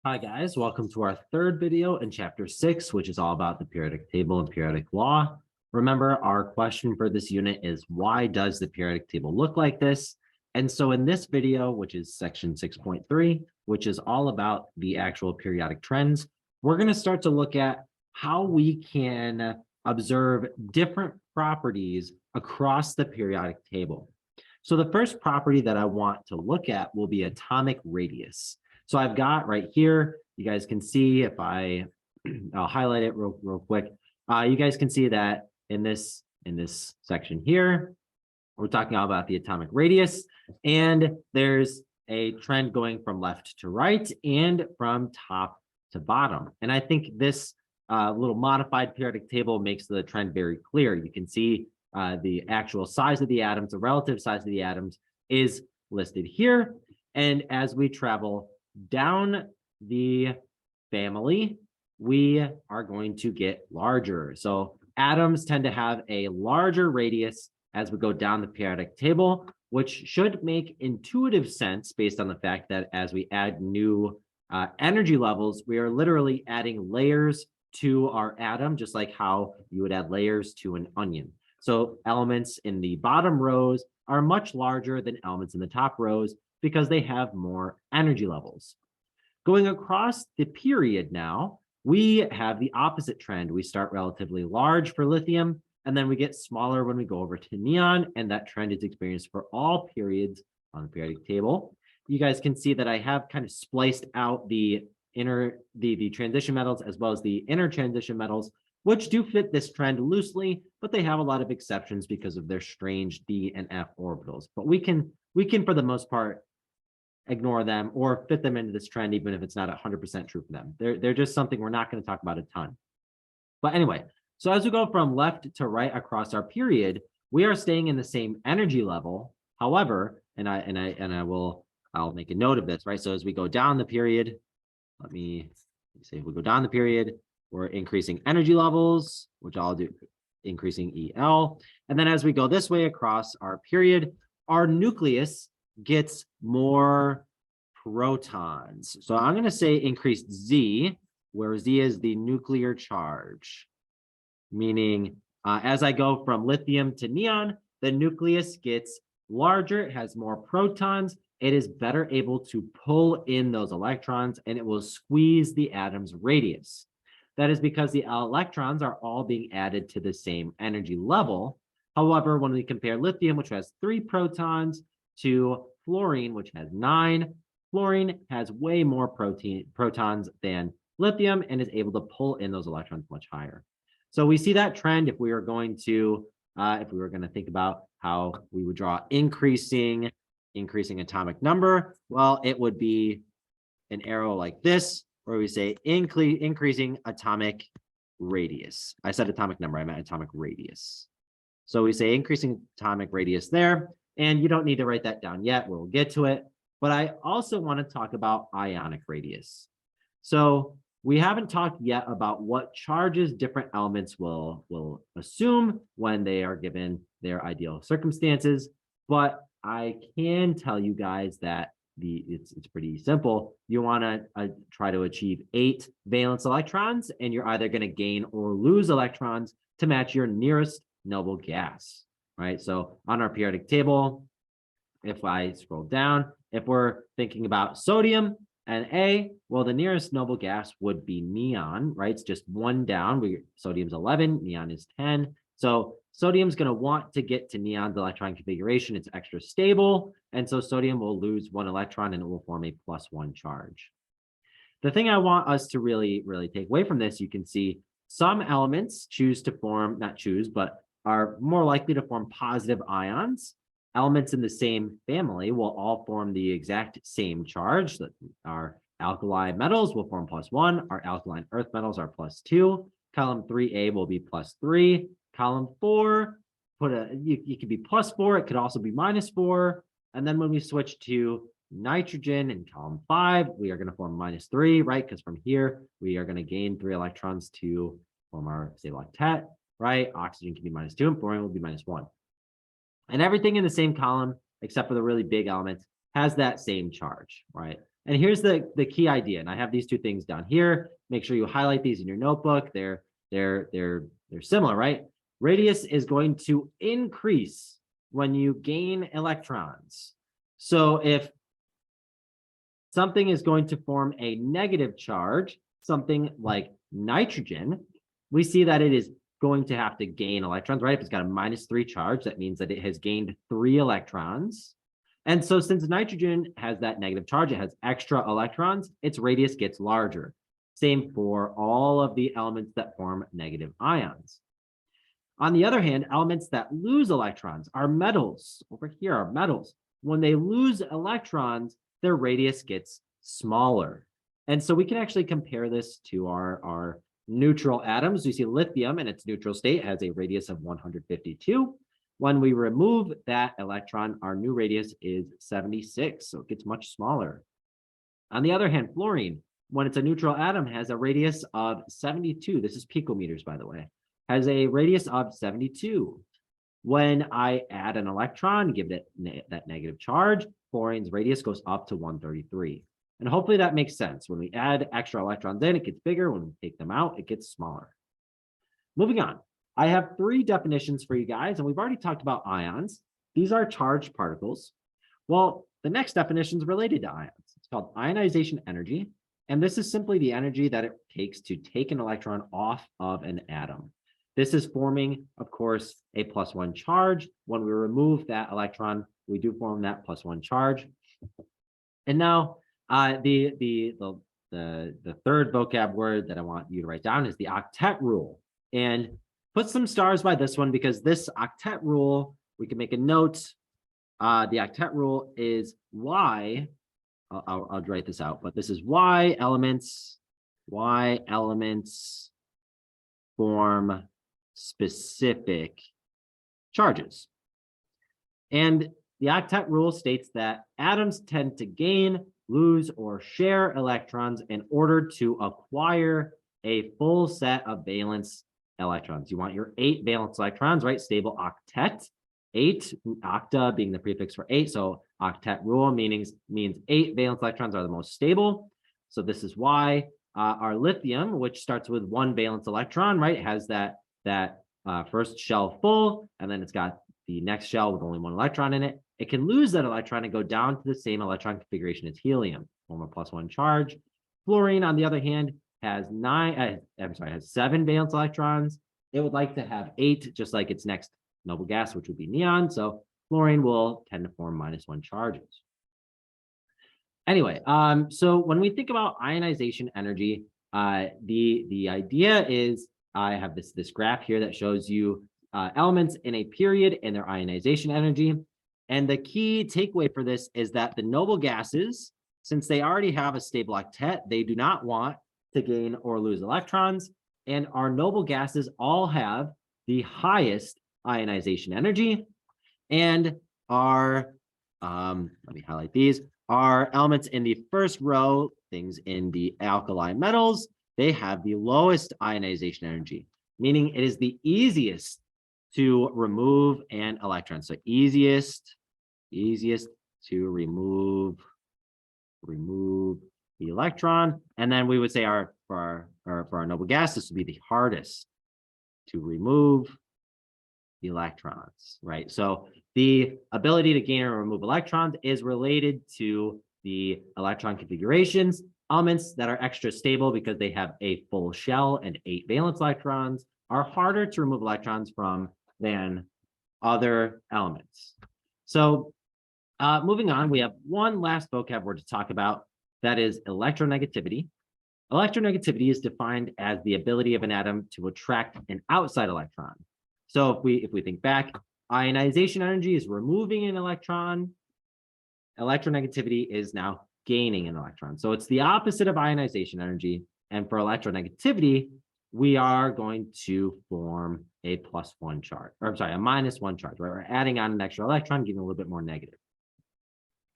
Hi guys, welcome to our third video in chapter 6, which is all about the periodic table and periodic law. Remember, our question for this unit is why does the periodic table look like this? And so in this video, which is section 6.3, which is all about the actual periodic trends, we're going to start to look at how we can observe different properties across the periodic table. So the first property that I want to look at will be atomic radius. So I've got right here, you guys can see if I'll highlight it real quick. You guys can see that in this section here, we're talking all about the atomic radius, and there's a trend going from left to right and from top to bottom. And I think this little modified periodic table makes the trend very clear. You can see the actual size of the atoms, the relative size of the atoms is listed here. And as we travel down the family, we are going to get larger. So atoms tend to have a larger radius as we go down the periodic table, which should make intuitive sense based on the fact that as we add new energy levels, we are literally adding layers to our atom, just like how you would add layers to an onion. So elements in the bottom rows are much larger than elements in the top rows because they have more energy levels. Going across the period now, we have the opposite trend. We start relatively large for lithium, and then we get smaller when we go over to neon, and that trend is experienced for all periods on the periodic table. You guys can see that I have kind of spliced out the transition metals as well as the inner transition metals, which do fit this trend loosely, but they have a lot of exceptions because of their strange D and F orbitals. But we can for the most part ignore them or fit them into this trend, even if it's not 100% true for them. They're just something we're not going to talk about a ton. But anyway, so as we go from left to right across our period, we are staying in the same energy level. However, I'll make a note of this, right? So as we go down the period, let me say if we go down the period, we're increasing energy levels, which I'll do, increasing EL. And then as we go this way across our period, our nucleus gets more protons. So I'm going to say increased Z, where Z is the nuclear charge, meaning as I go from lithium to neon, the nucleus gets larger, it has more protons, it is better able to pull in those electrons, and it will squeeze the atom's radius. That is because the electrons are all being added to the same energy level. However, when we compare lithium, which has 3 protons, to fluorine, which has 9, fluorine has way more protons than lithium and is able to pull in those electrons much higher. So we see that trend if we were going to think about how we would draw increasing atomic number. Well, it would be an arrow like this, where we say increasing atomic radius. I said atomic number, I meant atomic radius. So we say increasing atomic radius there, and you don't need to write that down yet. We'll get to it. But I also want to talk about ionic radius. So we haven't talked yet about what charges different elements will assume when they are given their ideal circumstances. But I can tell you guys that it's pretty simple. You want to try to achieve 8 valence electrons, and you're either going to gain or lose electrons to match your nearest noble gas, right? So on our periodic table, if I scroll down, if we're thinking about sodium and A, well, the nearest noble gas would be neon, right? It's just 1 down. Sodium's 11, neon is 10. So sodium's going to want to get to neon's electron configuration. It's extra stable. And so sodium will lose 1 electron and it will form a +1 charge. The thing I want us to really take away from this, you can see some elements choose to form, not choose, but are more likely to form positive ions. Elements in the same family will all form the exact same charge. Our alkali metals will form +1. Our alkaline earth metals are +2. Column 3A will be +3. Column 4, you could be +4. It could also be -4. And then when we switch to nitrogen in column 5, we are going to form -3, right? Because from here, we are going to gain 3 electrons to form our stable octet, right? Oxygen can be -2 and fluorine will be -1. And everything in the same column, except for the really big elements, has that same charge, right? And here's the key idea. And I have these two things down here. Make sure you highlight these in your notebook. They're similar, right? Radius is going to increase when you gain electrons. So if something is going to form a negative charge, something like nitrogen, we see that it is going to have to gain electrons, right? If it's got a -3 charge, that means that it has gained 3 electrons. And so since nitrogen has that negative charge, it has extra electrons, its radius gets larger. Same for all of the elements that form negative ions. On the other hand, elements that lose electrons are metals. Over here are metals. When they lose electrons, their radius gets smaller. And so we can actually compare this to our neutral atoms. We see lithium in its neutral state has a radius of 152. When we remove that electron, our new radius is 76, so it gets much smaller. On the other hand, fluorine, when it's a neutral atom, has a radius of 72. This is picometers, by the way, has a radius of 72. When I add an electron, give it that negative charge, fluorine's radius goes up to 133. And hopefully that makes sense. When we add extra electrons in, it gets bigger. When we take them out, it gets smaller. Moving on. I have 3 definitions for you guys, and we've already talked about ions. These are charged particles. Well, the next definition is related to ions. It's called ionization energy, and this is simply the energy that it takes to take an electron off of an atom. This is forming, of course, a +1 charge. When we remove that electron, we do form that +1 charge. And now, the third vocab word that I want you to write down is the octet rule. And put some stars by this one because this octet rule, we can make a note. The octet rule is why, I'll write this out, but this is why elements form specific charges. And the octet rule states that atoms tend to gain, lose, or share electrons in order to acquire a full set of valence electrons. You want your 8 valence electrons, right? Stable octet, 8, octa being the prefix for 8. So octet rule means 8 valence electrons are the most stable. So this is why our lithium, which starts with 1 valence electron, right, has that first shell full, and then it's got the next shell with only 1 electron in it. It can lose that electron and go down to the same electron configuration as helium, form a +1 charge. Fluorine, on the other hand, has 7 valence electrons. It would like to have 8, just like its next noble gas, which would be neon. So fluorine will tend to form -1 charges. Anyway, so when we think about ionization energy, the idea is I have this graph here that shows you elements in a period and their ionization energy. And the key takeaway for this is that the noble gases, since they already have a stable octet, they do not want to gain or lose electrons. And our noble gases all have the highest ionization energy. And our, let me highlight these, our elements in the first row, things in the alkali metals, they have the lowest ionization energy, meaning it is the easiest to remove an electron. So easiest to remove the electron. And then we would say for our noble gas, this would be the hardest to remove the electrons, right? So the ability to gain or remove electrons is related to the electron configurations. Elements that are extra stable because they have a full shell and 8 valence electrons are harder to remove electrons from than other elements. So moving on, we have one last vocab word to talk about, that is electronegativity. Electronegativity is defined as the ability of an atom to attract an outside electron. So if we think back, ionization energy is removing an electron. Electronegativity is now gaining an electron. So it's the opposite of ionization energy. And for electronegativity, we are going to form a +1 charge, or I'm sorry, a -1 charge, right? We're adding on an extra electron, giving a little bit more negative.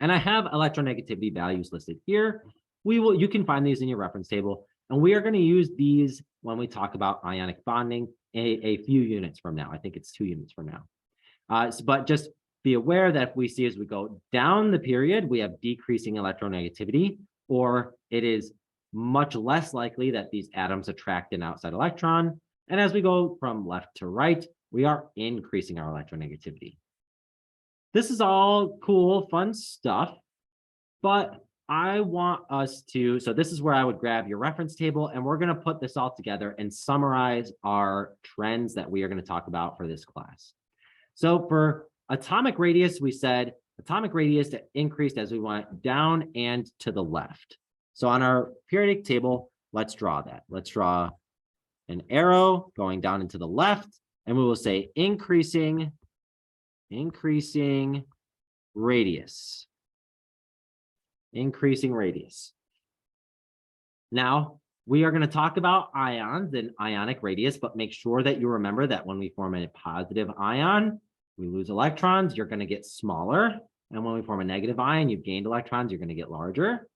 And I have electronegativity values listed here. You can find these in your reference table, and we are going to use these when we talk about ionic bonding a few units from now. I think it's 2 units from now. But just be aware that if we see as we go down the period, we have decreasing electronegativity. or it is much less likely that these atoms attract an outside electron. And as we go from left to right, we are increasing our electronegativity. This is all cool, fun stuff, but I want us to, so this is where I would grab your reference table, and we're going to put this all together and summarize our trends that we are going to talk about for this class. So for atomic radius, we said atomic radius increased as we went down and to the left. So on our periodic table, let's draw that. Let's draw an arrow going down and to the left, and we will say increasing radius. Increasing radius. Now, we are going to talk about ions and ionic radius, but make sure that you remember that when we form a positive ion, we lose electrons, you're going to get smaller. And when we form a negative ion, you've gained electrons, you're going to get larger.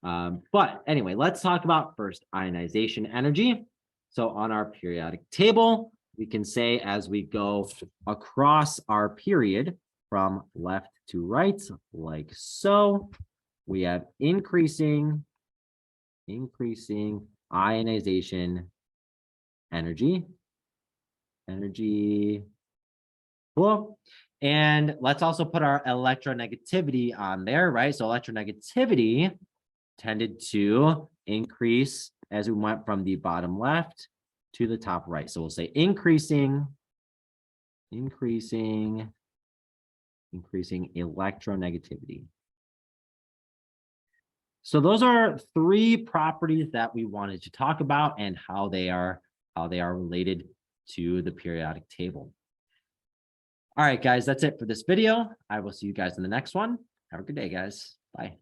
But anyway, let's talk about first ionization energy. So on our periodic table, we can say as we go across our period from left to right, like so, we have increasing ionization energy. Cool. And let's also put our electronegativity on there, right? So electronegativity tended to increase as we went from the bottom left to the top right. So we'll say increasing electronegativity. So those are three properties that we wanted to talk about and how they are related to the periodic table. All right, guys, that's it for this video. I will see you guys in the next one. Have a good day, guys. Bye.